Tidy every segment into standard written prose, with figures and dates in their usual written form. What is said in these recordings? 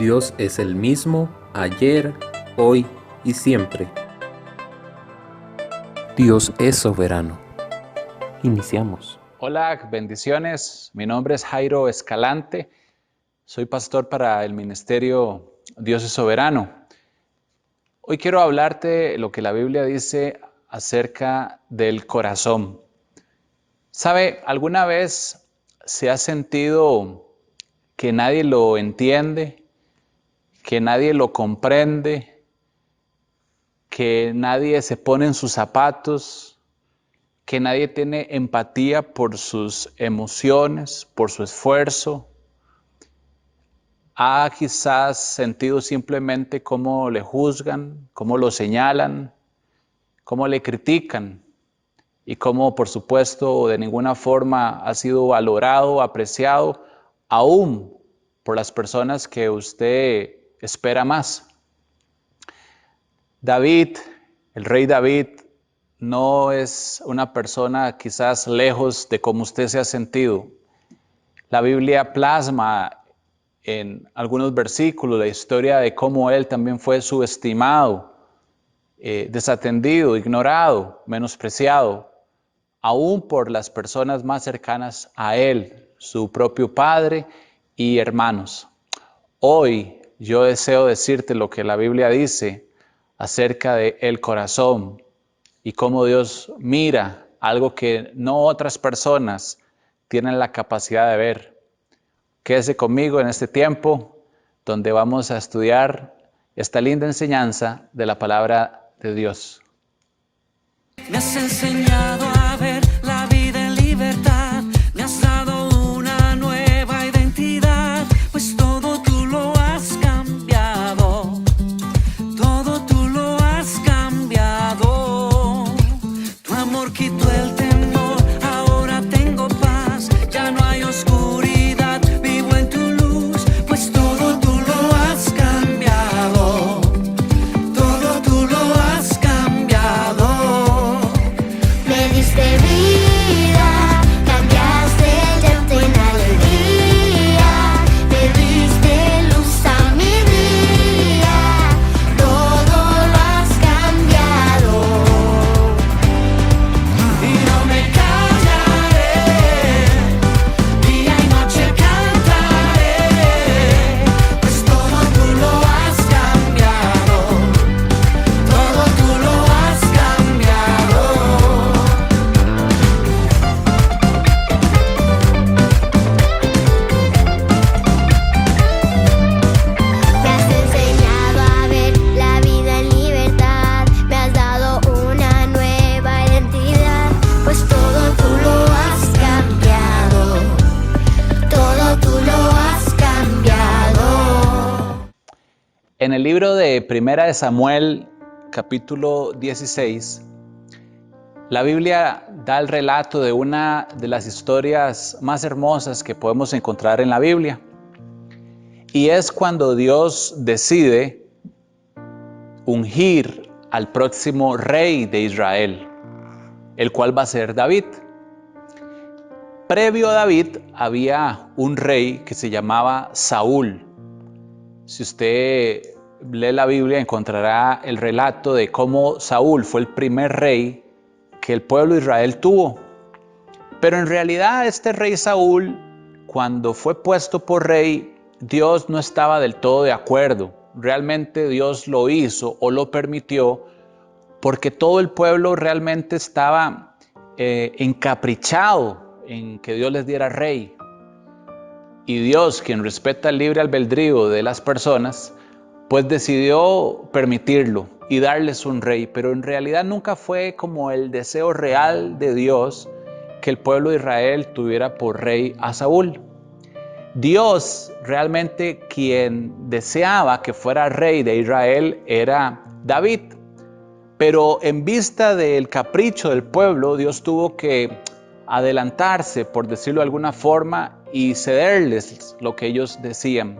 Dios es el mismo ayer, hoy y siempre. Dios es soberano. Iniciamos. Hola, bendiciones. Mi nombre es Jairo Escalante. Soy pastor para el ministerio Dios es soberano. Hoy quiero hablarte lo que la Biblia dice acerca del corazón. ¿Sabe? ¿Alguna vez se ha sentido que nadie lo entiende, que nadie lo comprende, que nadie se pone en sus zapatos, que nadie tiene empatía por sus emociones, por su esfuerzo? ¿Ha quizás sentido simplemente cómo le juzgan, cómo lo señalan, cómo le critican y cómo, por supuesto, de ninguna forma ha sido valorado, apreciado, aún por las personas que usted espera más? David, el rey David, no es una persona quizás lejos de cómo usted se ha sentido. La Biblia plasma en algunos versículos la historia de cómo él también fue subestimado, desatendido, ignorado, menospreciado, aún por las personas más cercanas a él, su propio padre y hermanos. Hoy yo deseo decirte lo que la Biblia dice acerca de el corazón y cómo Dios mira algo que no otras personas tienen la capacidad de ver. Quédese conmigo en este tiempo donde vamos a estudiar esta linda enseñanza de la palabra de Dios. Me has enseñado a ver la vida en libertad, me has dado una nueva identidad, pues todo tú lo has cambiado, todo tú lo has cambiado. Tu amor quitó el temor, ahora tengo paz, ya no hay oscuridad, vivo en tu luz, pues todo tú lo has cambiado, todo tú lo has cambiado. Me diste vida, cambiaste el llanto en alegría, me diste luz a mi día, todo lo has cambiado. Y no me callaré, día y noche cantaré, pues todo tú lo has cambiado, todo tú lo has cambiado. Me has enseñado a ver la vida en libertad, me has dado una nueva identidad, pues todo tú lo has cambiado, todo tú lo has cambiado. En el libro de Primera de Samuel, capítulo 16, la Biblia da el relato de una de las historias más hermosas que podemos encontrar en la Biblia. Y es cuando Dios decide ungir al próximo rey de Israel, el cual va a ser David. Previo a David había un rey que se llamaba Saúl. Si usted lee la Biblia encontrará el relato de cómo Saúl fue el primer rey que el pueblo de Israel tuvo. Pero en realidad este rey Saúl, cuando fue puesto por rey, Dios no estaba del todo de acuerdo. Realmente Dios lo hizo o lo permitió porque todo el pueblo realmente estaba encaprichado en que Dios les diera rey. Y Dios, quien respeta el libre albedrío de las personas, pues decidió permitirlo y darles un rey. Pero en realidad nunca fue como el deseo real de Dios que el pueblo de Israel tuviera por rey a Saúl. Dios realmente quien deseaba que fuera rey de Israel era David. Pero en vista del capricho del pueblo, Dios tuvo que adelantarse, por decirlo de alguna forma, y cederles lo que ellos decían.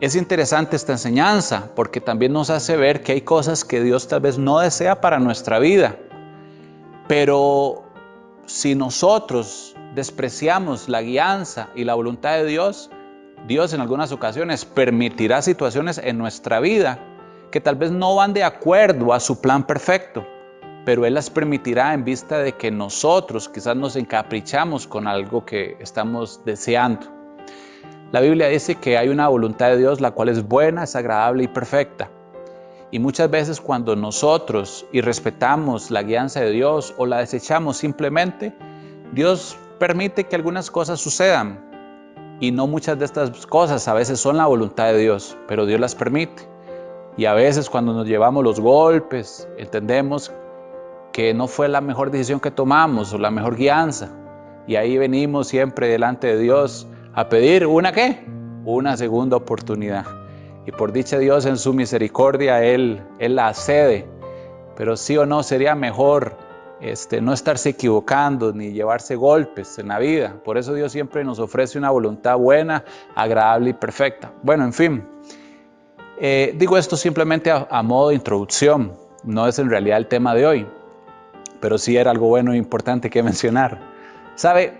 Es interesante esta enseñanza porque también nos hace ver que hay cosas que Dios tal vez no desea para nuestra vida. Pero si nosotros despreciamos la guianza y la voluntad de Dios, Dios en algunas ocasiones permitirá situaciones en nuestra vida que tal vez no van de acuerdo a su plan perfecto, pero Él las permitirá en vista de que nosotros quizás nos encaprichamos con algo que estamos deseando. La Biblia dice que hay una voluntad de Dios la cual es buena, es agradable y perfecta. Y muchas veces cuando nosotros irrespetamos la guianza de Dios o la desechamos simplemente, Dios permite que algunas cosas sucedan. Y no muchas de estas cosas a veces son la voluntad de Dios, pero Dios las permite. Y a veces cuando nos llevamos los golpes, entendemos que no fue la mejor decisión que tomamos o la mejor guianza. Y ahí venimos siempre delante de Dios a pedir ¿una qué? Una segunda oportunidad. Y por dicha de Dios en su misericordia, Él la cede. Pero sí o no sería mejor no estarse equivocando ni llevarse golpes en la vida. Por eso Dios siempre nos ofrece una voluntad buena, agradable y perfecta. Bueno, en fin, digo esto simplemente a modo de introducción. No es en realidad el tema de hoy, pero sí era algo bueno e importante que mencionar. ¿Sabe?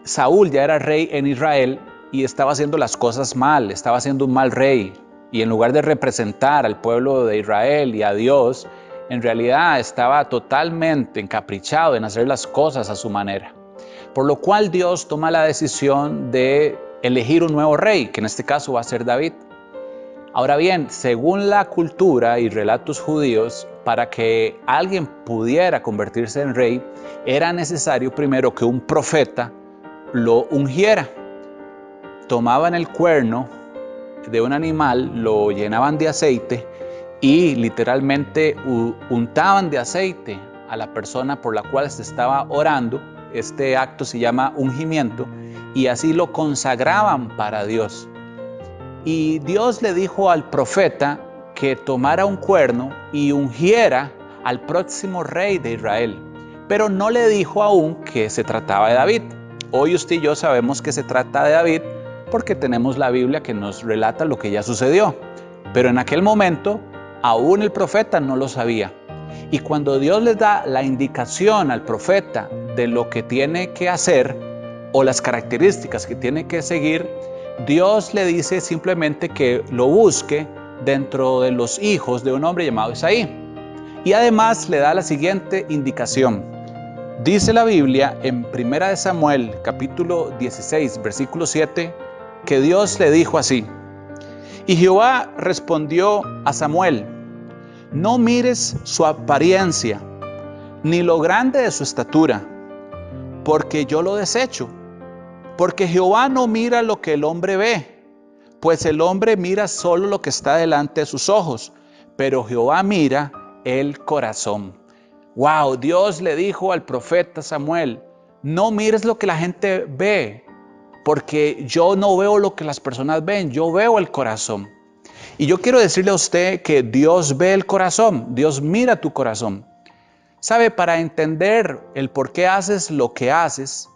Saúl ya era rey en Israel y estaba haciendo las cosas mal, estaba siendo un mal rey. Y en lugar de representar al pueblo de Israel y a Dios, en realidad estaba totalmente encaprichado en hacer las cosas a su manera. Por lo cual Dios toma la decisión de elegir un nuevo rey, que en este caso va a ser David. Ahora bien, según la cultura y relatos judíos, para que alguien pudiera convertirse en rey, era necesario primero que un profeta lo ungiera. Tomaban el cuerno de un animal, lo llenaban de aceite y literalmente untaban de aceite a la persona por la cual se estaba orando. Este acto se llama ungimiento y así lo consagraban para Dios. Y Dios le dijo al profeta que tomara un cuerno y ungiera al próximo rey de Israel, pero no le dijo aún que se trataba de David. Hoy usted y yo sabemos que se trata de David porque tenemos la Biblia que nos relata lo que ya sucedió, pero en aquel momento aún el profeta no lo sabía. Y cuando Dios le da la indicación al profeta de lo que tiene que hacer o las características que tiene que seguir, Dios le dice simplemente que lo busque dentro de los hijos de un hombre llamado Isaí. Y además le da la siguiente indicación. Dice la Biblia en 1 Samuel capítulo 16 versículo 7 que Dios le dijo así: y Jehová respondió a Samuel: no mires su apariencia, ni lo grande de su estatura, porque yo lo desecho. Porque Jehová no mira lo que el hombre ve, pues el hombre mira solo lo que está delante de sus ojos, pero Jehová mira el corazón. Wow, Dios le dijo al profeta Samuel: no mires lo que la gente ve, porque yo no veo lo que las personas ven, yo veo el corazón. Y yo quiero decirle a usted que Dios ve el corazón, Dios mira tu corazón. ¿Sabe? Para entender el por qué haces lo que haces,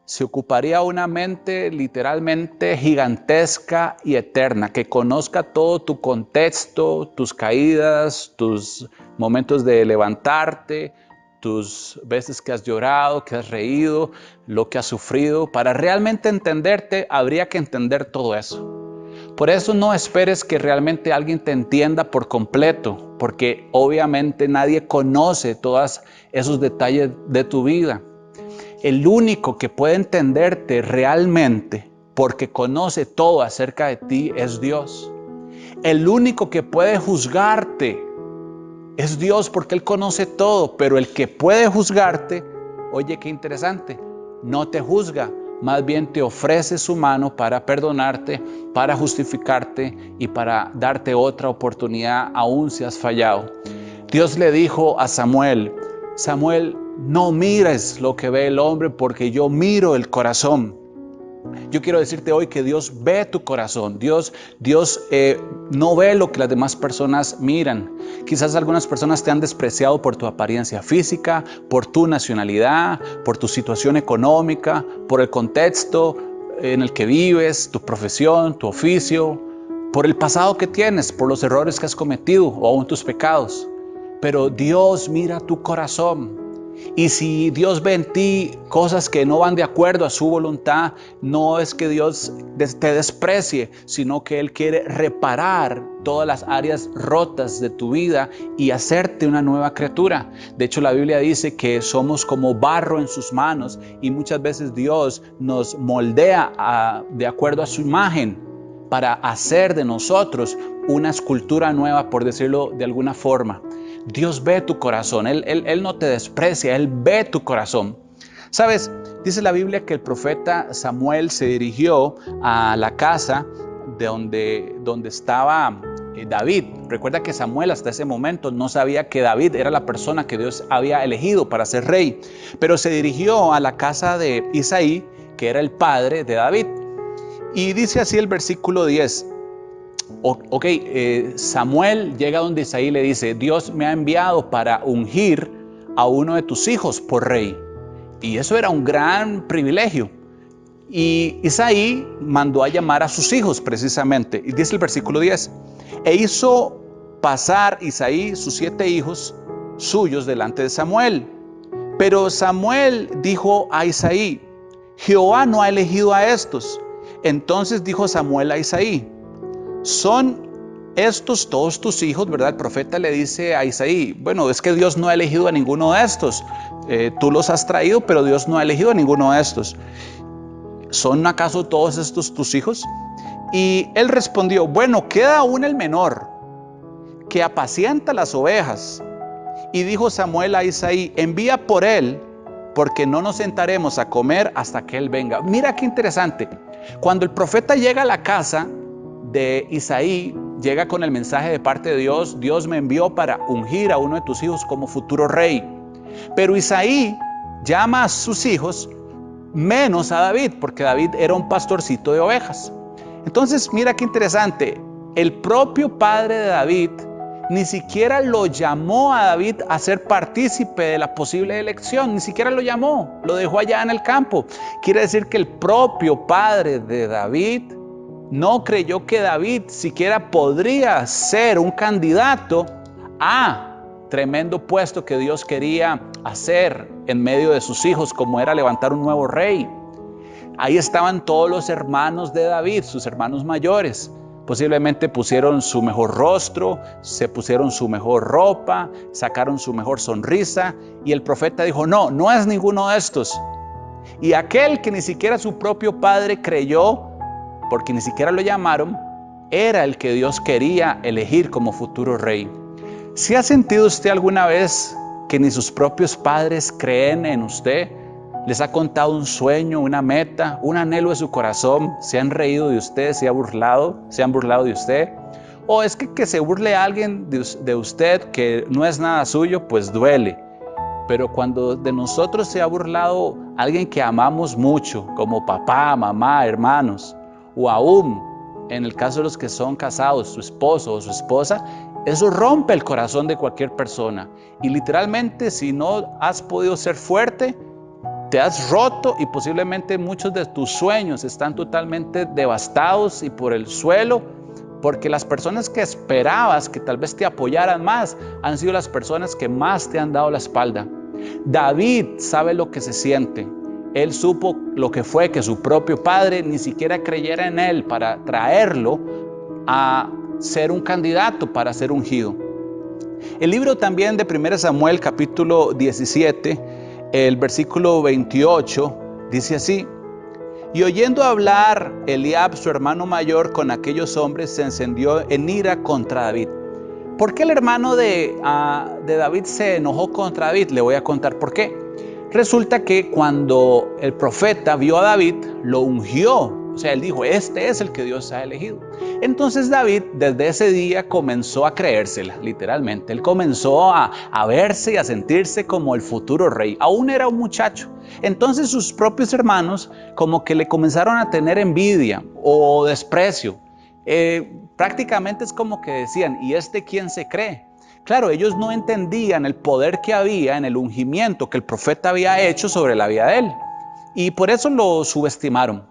se ocuparía una mente literalmente gigantesca y eterna, que conozca todo tu contexto, tus caídas, tus momentos de levantarte, tus veces que has llorado, que has reído, lo que has sufrido. Para realmente entenderte, habría que entender todo eso. Por eso no esperes que realmente alguien te entienda por completo, porque obviamente nadie conoce todos esos detalles de tu vida. El único que puede entenderte realmente, porque conoce todo acerca de ti, es Dios. El único que puede juzgarte es Dios, porque Él conoce todo, pero el que puede juzgarte, oye, qué interesante, no te juzga, más bien te ofrece su mano para perdonarte, para justificarte y para darte otra oportunidad, aún si has fallado. Dios le dijo a Samuel: Samuel, no mires lo que ve el hombre, porque yo miro el corazón. Yo quiero decirte hoy que Dios ve tu corazón. Dios no ve lo que las demás personas miran. Quizás algunas personas te han despreciado por tu apariencia física, por tu nacionalidad, por tu situación económica, por el contexto en el que vives, tu profesión, tu oficio, por el pasado que tienes, por los errores que has cometido o aún tus pecados. Pero Dios mira tu corazón. Y si Dios ve en ti cosas que no van de acuerdo a su voluntad, no es que Dios te desprecie, sino que Él quiere reparar todas las áreas rotas de tu vida y hacerte una nueva criatura. De hecho, la Biblia dice que somos como barro en sus manos y muchas veces Dios nos moldea de acuerdo a su imagen para hacer de nosotros una escultura nueva, por decirlo de alguna forma. Dios ve tu corazón, Él no te desprecia, Él ve tu corazón. ¿Sabes? Dice la Biblia que el profeta Samuel se dirigió a la casa de donde estaba David. Recuerda que Samuel hasta ese momento no sabía que David era la persona que Dios había elegido para ser rey, pero se dirigió a la casa de Isaí, que era el padre de David. Y dice así el versículo 10. Samuel llega donde Isaí le dice: Dios me ha enviado para ungir a uno de tus hijos por rey. Y eso era un gran privilegio. Y Isaí mandó a llamar a sus hijos precisamente. Y dice el versículo 10: e hizo pasar Isaí sus 7 hijos suyos delante de Samuel. Pero Samuel dijo a Isaí: Jehová no ha elegido a estos. Entonces dijo Samuel a Isaí: ¿son estos todos tus hijos? ¿Verdad? El profeta le dice a Isaí: bueno, es que Dios no ha elegido a ninguno de estos. Tú los has traído, pero Dios no ha elegido a ninguno de estos. ¿Son acaso todos estos tus hijos? Y él respondió: bueno, queda aún el menor, que apacienta las ovejas. Y dijo Samuel a Isaí: envía por él, porque no nos sentaremos a comer hasta que él venga. Mira qué interesante. Cuando el profeta llega a la casa de Isaí, llega con el mensaje de parte de Dios: Dios me envió para ungir a uno de tus hijos como futuro rey. Pero Isaí llama a sus hijos menos a David, porque David era un pastorcito de ovejas. Entonces mira qué interesante, el propio padre de David ni siquiera lo llamó a David a ser partícipe de la posible elección, ni siquiera lo llamó, lo dejó allá en el campo. Quiere decir que el propio padre de David no creyó que David siquiera podría ser un candidato a tremendo puesto que Dios quería hacer en medio de sus hijos, como era levantar un nuevo rey. Ahí estaban todos los hermanos de David, sus hermanos mayores. Posiblemente pusieron su mejor rostro, se pusieron su mejor ropa, sacaron su mejor sonrisa, y el profeta dijo: no, no es ninguno de estos. Y aquel que ni siquiera su propio padre creyó, porque ni siquiera lo llamaron, era el que Dios quería elegir como futuro rey. ¿Se ha sentido usted alguna vez que ni sus propios padres creen en usted? ¿Les ha contado un sueño, una meta, un anhelo de su corazón? ¿Se han reído de usted? ¿Se han burlado de usted? ¿O es que se burle a alguien de usted que no es nada suyo? Pues duele. Pero cuando de nosotros se ha burlado alguien que amamos mucho, como papá, mamá, hermanos, o aún en el caso de los que son casados, su esposo o su esposa, eso rompe el corazón de cualquier persona. Y literalmente, si no has podido ser fuerte, te has roto, y posiblemente muchos de tus sueños están totalmente devastados y por el suelo, porque las personas que esperabas que tal vez te apoyaran más han sido las personas que más te han dado la espalda. David sabe lo que se siente. Él supo lo que fue que su propio padre ni siquiera creyera en él para traerlo a ser un candidato para ser ungido. El libro también de 1 Samuel capítulo 17, el versículo 28, dice así: y oyendo hablar Eliab, su hermano mayor, con aquellos hombres, se encendió en ira contra David. ¿Por qué el hermano de David se enojó contra David? Le voy a contar por qué. Resulta que cuando el profeta vio a David, lo ungió. O sea, él dijo: este es el que Dios ha elegido. Entonces David desde ese día comenzó a creérsela, literalmente. Él comenzó a verse y a sentirse como el futuro rey. Aún era un muchacho. Entonces sus propios hermanos como que le comenzaron a tener envidia o desprecio. Prácticamente es como que decían: ¿y este quién se cree? Claro, ellos no entendían el poder que había en el ungimiento que el profeta había hecho sobre la vida de él. Y por eso lo subestimaron.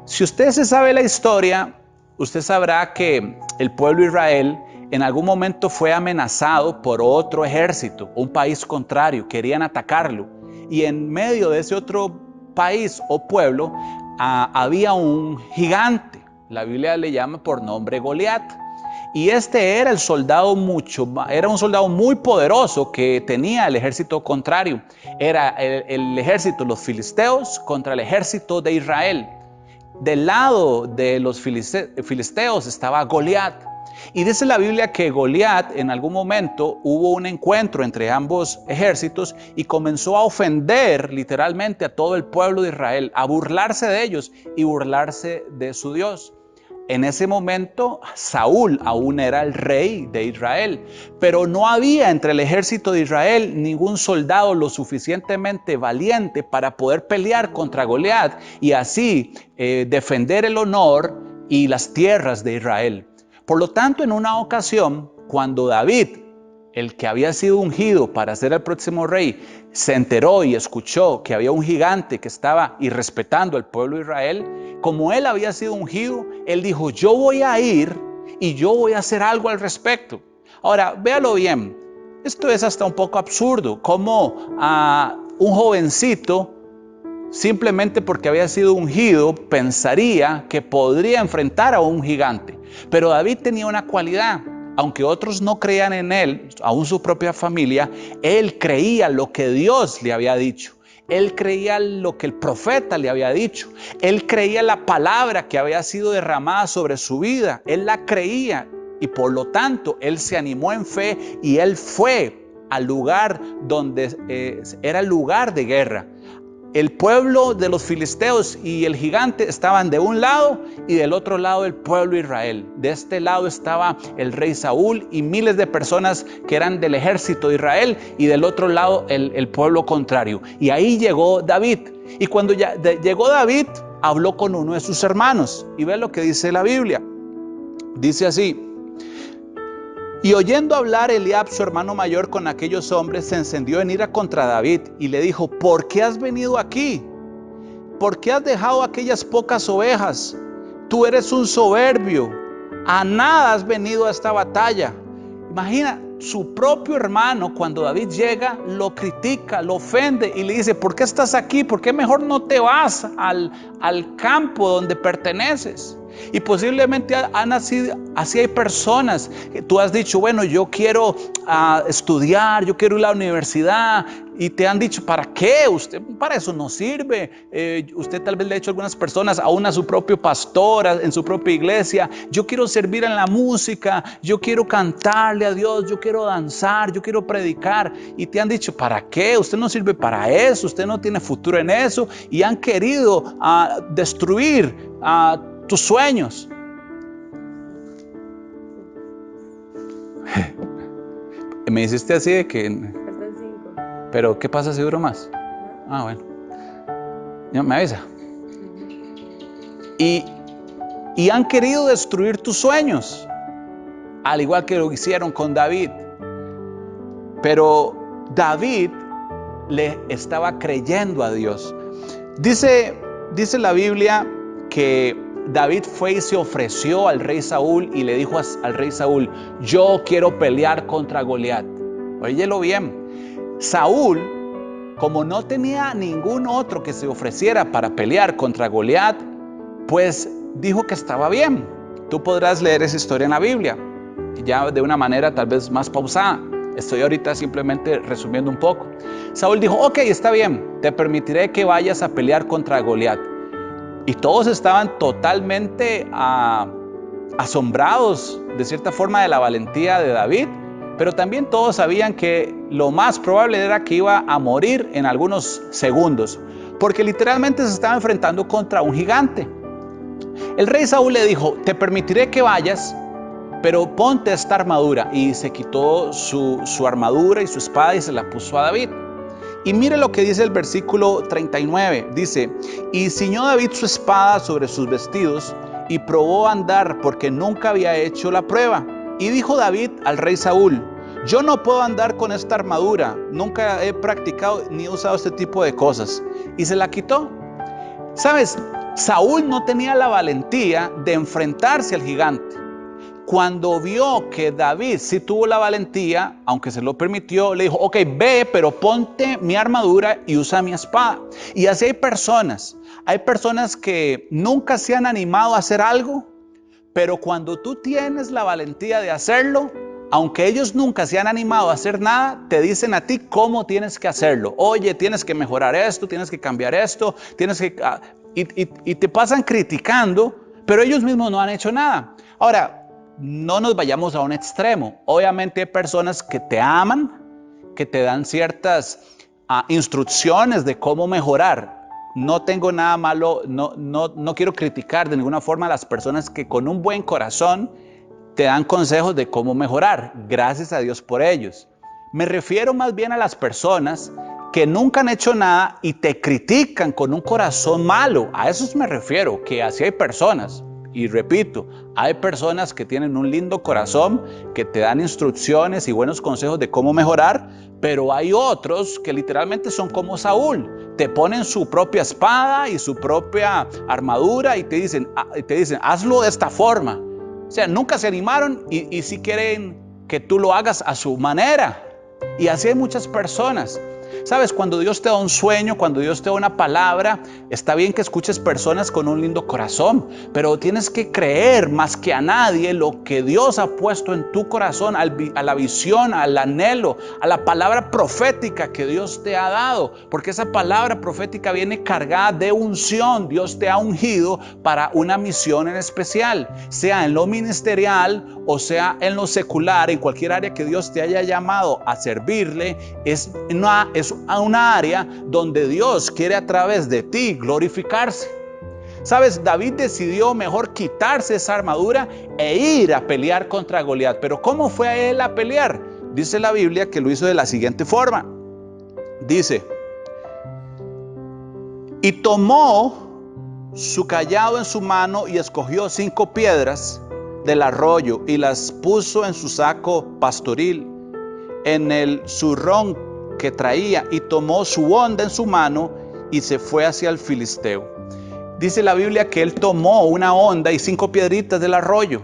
Si usted se sabe la historia, usted sabrá que el pueblo de Israel en algún momento fue amenazado por otro ejército, un país contrario, querían atacarlo. Y en medio de ese otro país o pueblo había un gigante. La Biblia le llama por nombre Goliat. Y este era un soldado muy poderoso que tenía el ejército contrario. Era el ejército de los filisteos contra el ejército de Israel. Del lado de los filisteos estaba Goliat. Y dice la Biblia que Goliat en algún momento hubo un encuentro entre ambos ejércitos y comenzó a ofender literalmente a todo el pueblo de Israel, a burlarse de ellos y burlarse de su Dios. En ese momento Saúl aún era el rey de Israel, pero no había entre el ejército de Israel ningún soldado lo suficientemente valiente para poder pelear contra Goliat y así defender el honor y las tierras de Israel. Por lo tanto, en una ocasión, cuando David, el que había sido ungido para ser el próximo rey, se enteró y escuchó que había un gigante que estaba irrespetando al pueblo de Israel, como él había sido ungido, él dijo, yo voy a ir y yo voy a hacer algo al respecto. Ahora, véalo bien, esto es hasta un poco absurdo, como un jovencito, simplemente porque había sido ungido, pensaría que podría enfrentar a un gigante. Pero David tenía una cualidad. Aunque otros no creían en él, aún su propia familia, él creía lo que Dios le había dicho. Él creía lo que el profeta le había dicho. Él creía la palabra que había sido derramada sobre su vida. Él la creía y por lo tanto él se animó en fe y él fue al lugar donde era el lugar de guerra. El pueblo de los filisteos y el gigante estaban de un lado y del otro lado el pueblo de Israel. De este lado estaba el rey Saúl y miles de personas que eran del ejército de Israel y del otro lado el pueblo contrario. Y ahí llegó David. Y cuando llegó David, habló con uno de sus hermanos. Y ve lo que dice la Biblia. Dice así. Y oyendo hablar Eliab, su hermano mayor, con aquellos hombres, se encendió en ira contra David y le dijo, ¿por qué has venido aquí? ¿Por qué has dejado aquellas pocas ovejas? Tú eres un soberbio, a nada has venido a esta batalla. Imagina, su propio hermano cuando David llega lo critica, lo ofende y le dice, ¿por qué estás aquí? ¿Por qué mejor no te vas al campo donde perteneces? Y posiblemente así hay personas que tú has dicho, bueno, yo quiero estudiar, yo quiero ir a la universidad y te han dicho, ¿para qué? Usted para eso no sirve. Usted tal vez le ha dicho a algunas personas, aún a su propio pastor, en su propia iglesia, yo quiero servir en la música, yo quiero cantarle a Dios, yo quiero danzar, yo quiero predicar. Y te han dicho, ¿para qué? Usted no sirve para eso, usted no tiene futuro en eso. Y han querido destruir tus sueños. Me hiciste así de que... Faltan 5. Pero ¿qué pasa si duro más? Ah, bueno. Ya me avisa. Y han querido destruir tus sueños, al igual que lo hicieron con David. Pero David le estaba creyendo a Dios. Dice la Biblia que David fue y se ofreció al rey Saúl y le dijo al rey Saúl, yo quiero pelear contra Goliat. Óyelo bien. Saúl, como no tenía ningún otro que se ofreciera para pelear contra Goliat, pues dijo que estaba bien. Tú podrás leer esa historia en la Biblia, ya de una manera tal vez más pausada. Estoy ahorita simplemente resumiendo un poco. Saúl dijo, ok, está bien, te permitiré que vayas a pelear contra Goliat. Y todos estaban totalmente asombrados de cierta forma de la valentía de David, pero también todos sabían que lo más probable era que iba a morir en algunos segundos, porque literalmente se estaba enfrentando contra un gigante. El rey Saúl le dijo, te permitiré que vayas, pero ponte esta armadura. Y se quitó su armadura y su espada y se la puso a David. Y mire lo que dice el versículo 39, dice, y ciñó David su espada sobre sus vestidos y probó a andar porque nunca había hecho la prueba. Y dijo David al rey Saúl, yo no puedo andar con esta armadura, nunca he practicado ni he usado este tipo de cosas. Y se la quitó. ¿Sabes? Saúl no tenía la valentía de enfrentarse al gigante. cuando vio que David sí tuvo la valentía, aunque se lo permitió, le dijo, ok, ve, pero ponte mi armadura y usa mi espada. Y así hay personas que nunca se han animado a hacer algo, pero cuando tú tienes la valentía de hacerlo, aunque ellos nunca se han animado a hacer nada, te dicen a ti cómo tienes que hacerlo. Oye, tienes que mejorar esto, tienes que cambiar esto, tienes que... Y te pasan criticando, pero ellos mismos no han hecho nada. Ahora, no nos vayamos a un extremo. Obviamente hay personas que te aman, que te dan ciertas instrucciones de cómo mejorar. No tengo nada malo, no quiero criticar de ninguna forma a las personas que con un buen corazón te dan consejos de cómo mejorar. Gracias a Dios por ellos. Me refiero más bien a las personas que nunca han hecho nada y te critican con un corazón malo. A esos me refiero, que así hay personas. Y repito, hay personas que tienen un lindo corazón, que te dan instrucciones y buenos consejos de cómo mejorar, pero hay otros que literalmente son como Saúl. Te ponen su propia espada y su propia armadura y te dicen, hazlo de esta forma. O sea, nunca se animaron y sí quieren que tú lo hagas a su manera. Y así hay muchas personas. Sabes, cuando Dios te da un sueño, cuando Dios te da una palabra, está bien que escuches personas con un lindo corazón, pero tienes que creer más que a nadie lo que Dios ha puesto en tu corazón, a la visión, al anhelo, a la palabra profética que Dios te ha dado, porque esa palabra profética viene cargada de unción. Dios te ha ungido para una misión en especial, sea en lo ministerial o sea en lo secular, en cualquier área que Dios te haya llamado a servirle. Es una área donde Dios quiere a través de ti glorificarse. Sabes, David decidió mejor quitarse esa armadura e ir a pelear contra Goliat. Pero ¿cómo fue a él a pelear? Dice la Biblia que lo hizo de la siguiente forma. Dice, y tomó su cayado en su mano y escogió 5 piedras del arroyo y las puso en su saco pastoril, en el zurrón que traía, y tomó su honda en su mano y se fue hacia el filisteo. Dice la Biblia que él tomó una honda y 5 piedritas del arroyo.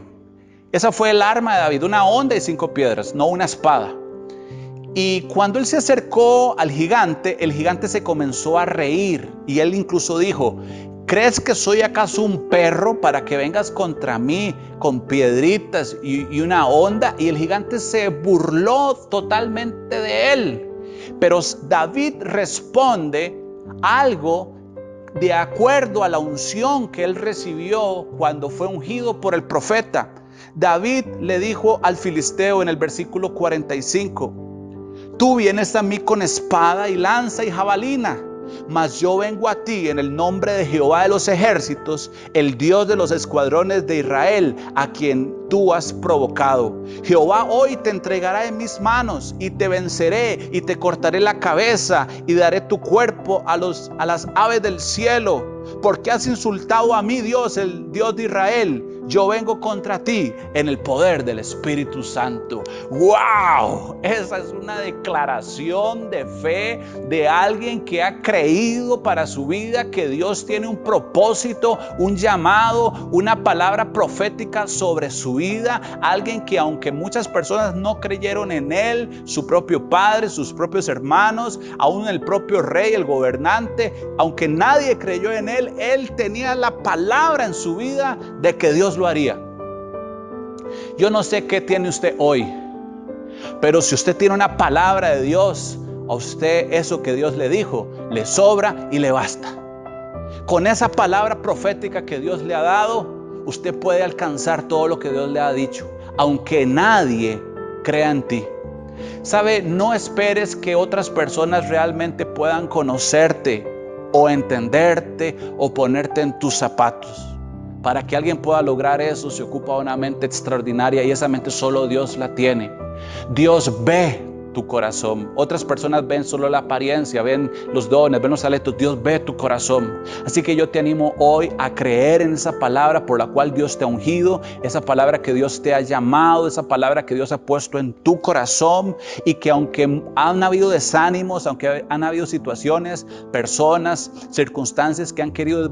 Esa fue el arma de David, una honda y 5 piedras, no una espada. Y cuando él se acercó al gigante, el gigante se comenzó a reír y él incluso dijo, ¿crees que soy acaso un perro para que vengas contra mí con piedritas y una honda? Y el gigante se burló totalmente de él. Pero David responde algo de acuerdo a la unción que él recibió cuando fue ungido por el profeta. David le dijo al filisteo en el versículo 45, tú vienes a mí con espada y lanza y jabalina, mas yo vengo a ti en el nombre de Jehová de los ejércitos, el Dios de los escuadrones de Israel, a quien tú has provocado. Jehová hoy te entregará en mis manos y te venceré y te cortaré la cabeza y daré tu cuerpo a las aves del cielo. Porque has insultado a mi Dios, el Dios de Israel. Yo vengo contra ti en el poder del Espíritu Santo. ¡Wow! Esa es una declaración de fe de alguien que ha creído para su vida que Dios tiene un propósito, un llamado, una palabra profética sobre su vida. Alguien que aunque muchas personas no creyeron en él, su propio padre, sus propios hermanos, aún el propio rey, el gobernante, aunque nadie creyó en él tenía la palabra en su vida de que Dios lo haría. Yo no sé qué tiene usted hoy, pero si usted tiene una palabra de Dios, a usted eso que Dios le dijo le sobra y le basta. Con esa palabra profética que Dios le ha dado, usted puede alcanzar todo lo que Dios le ha dicho, aunque nadie crea en ti. Sabe, no esperes que otras personas realmente puedan conocerte o entenderte o ponerte en tus zapatos. Para que alguien pueda lograr eso se ocupa una mente extraordinaria y esa mente solo Dios la tiene. Dios ve tu corazón. Otras personas ven solo la apariencia, ven los dones, ven los talentos. Dios ve tu corazón. Así que yo te animo hoy a creer en esa palabra por la cual Dios te ha ungido, esa palabra que Dios te ha llamado, esa palabra que Dios ha puesto en tu corazón, y que aunque han habido desánimos, aunque han habido situaciones, personas, circunstancias que han querido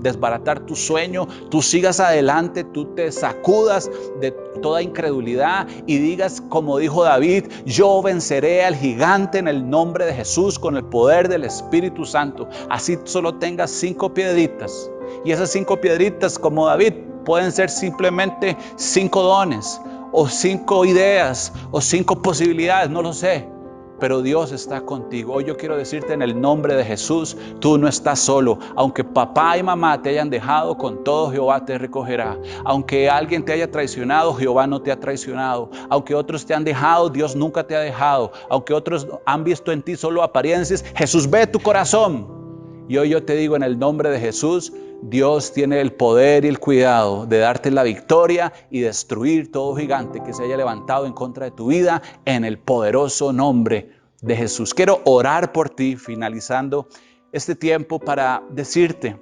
desbaratar tu sueño, tú sigas adelante, tú te sacudas de toda incredulidad y digas como dijo David, yo venceré al gigante en el nombre de Jesús con el poder del Espíritu Santo. Así solo tengas 5 piedritas y esas 5 piedritas como David pueden ser simplemente 5 dones o 5 ideas o 5 posibilidades, no lo sé. Pero Dios está contigo. Hoy yo quiero decirte en el nombre de Jesús, tú no estás solo. Aunque papá y mamá te hayan dejado, con todo Jehová te recogerá. Aunque alguien te haya traicionado, Jehová no te ha traicionado. Aunque otros te han dejado, Dios nunca te ha dejado. Aunque otros han visto en ti solo apariencias, Jesús ve tu corazón. Y hoy yo te digo en el nombre de Jesús, Dios tiene el poder y el cuidado de darte la victoria y destruir todo gigante que se haya levantado en contra de tu vida en el poderoso nombre de Jesús. Quiero orar por ti finalizando este tiempo para decirte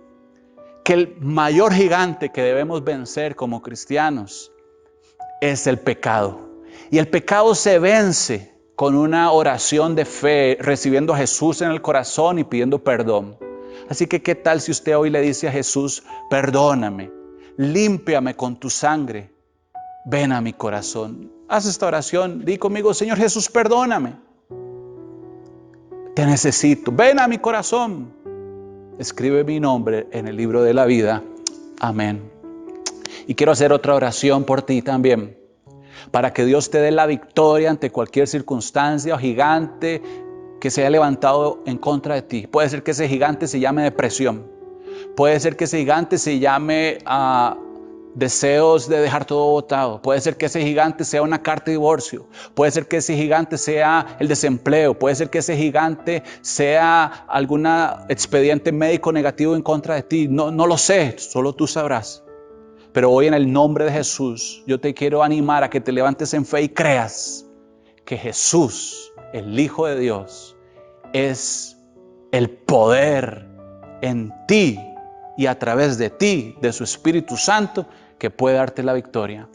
que el mayor gigante que debemos vencer como cristianos es el pecado. Y el pecado se vence con una oración de fe, recibiendo a Jesús en el corazón y pidiendo perdón. Así que, ¿qué tal si usted hoy le dice a Jesús, perdóname, límpiame con tu sangre, ven a mi corazón? Haz esta oración, di conmigo, Señor Jesús, perdóname. Te necesito, ven a mi corazón. Escribe mi nombre en el libro de la vida. Amén. Y quiero hacer otra oración por ti también, para que Dios te dé la victoria ante cualquier circunstancia o gigante que se haya levantado en contra de ti. Puede ser que ese gigante se llame depresión. Puede ser que ese gigante se llame deseos de dejar todo botado. Puede ser que ese gigante sea una carta de divorcio. Puede ser que ese gigante sea el desempleo. Puede ser que ese gigante sea algún expediente médico negativo en contra de ti. No lo sé, solo tú sabrás. Pero hoy en el nombre de Jesús, yo te quiero animar a que te levantes en fe y creas que Jesús, el Hijo de Dios, es el poder en ti y a través de ti, de su Espíritu Santo, que puede darte la victoria.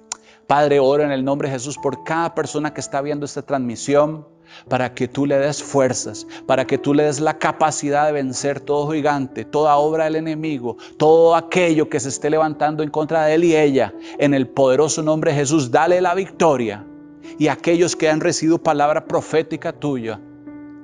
Padre, oro en el nombre de Jesús por cada persona que está viendo esta transmisión, para que tú le des fuerzas, para que tú le des la capacidad de vencer todo gigante, toda obra del enemigo, todo aquello que se esté levantando en contra de él y ella. En el poderoso nombre de Jesús, dale la victoria. Y aquellos que han recibido palabra profética tuya,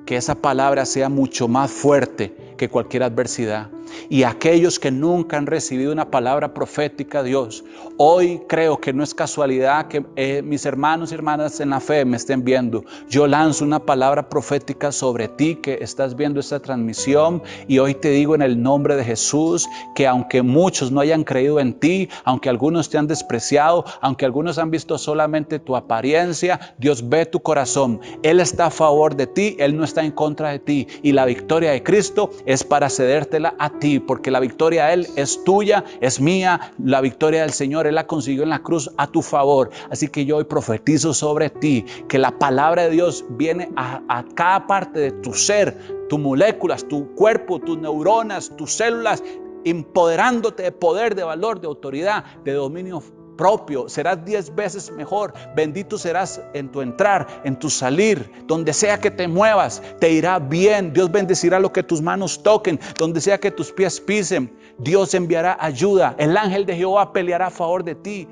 que esa palabra sea mucho más fuerte que cualquier adversidad. Y aquellos que nunca han recibido una palabra profética, Dios, hoy creo que no es casualidad que mis hermanos y hermanas en la fe me estén viendo. Yo lanzo una palabra profética sobre ti que estás viendo esta transmisión, y hoy te digo en el nombre de Jesús que aunque muchos no hayan creído en ti, aunque algunos te han despreciado, aunque algunos han visto solamente tu apariencia, Dios ve tu corazón. Él está a favor de ti, Él no está en contra de ti, y la victoria de Cristo es para cedértela a ti, porque la victoria de Él es tuya, es mía. La victoria del Señor Él la consiguió en la cruz a tu favor. Así que yo hoy profetizo sobre ti que la palabra de Dios viene a cada parte de tu ser, tus moléculas, tu cuerpo, tus neuronas, tus células, empoderándote de poder, de valor, de autoridad, de dominio propio. Serás 10 veces mejor. Bendito serás en tu entrar, en tu salir. Donde sea que te muevas, te irá bien. Dios bendecirá lo que tus manos toquen. Donde sea que tus pies pisen, Dios enviará ayuda. El ángel de Jehová peleará a favor de ti.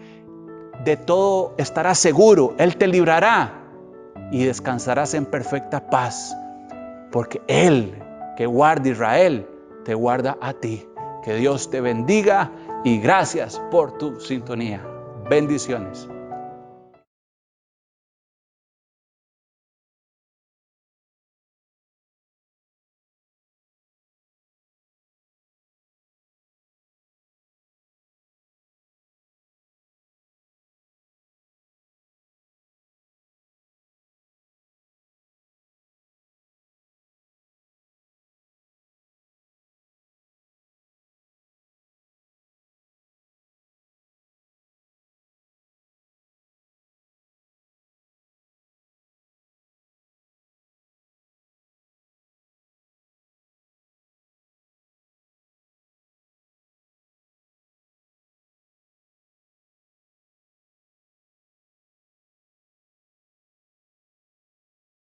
De todo estarás seguro. Él te librará y descansarás en perfecta paz, porque Él que guarda Israel te guarda a ti. Que Dios te bendiga y gracias por tu sintonía. Bendiciones.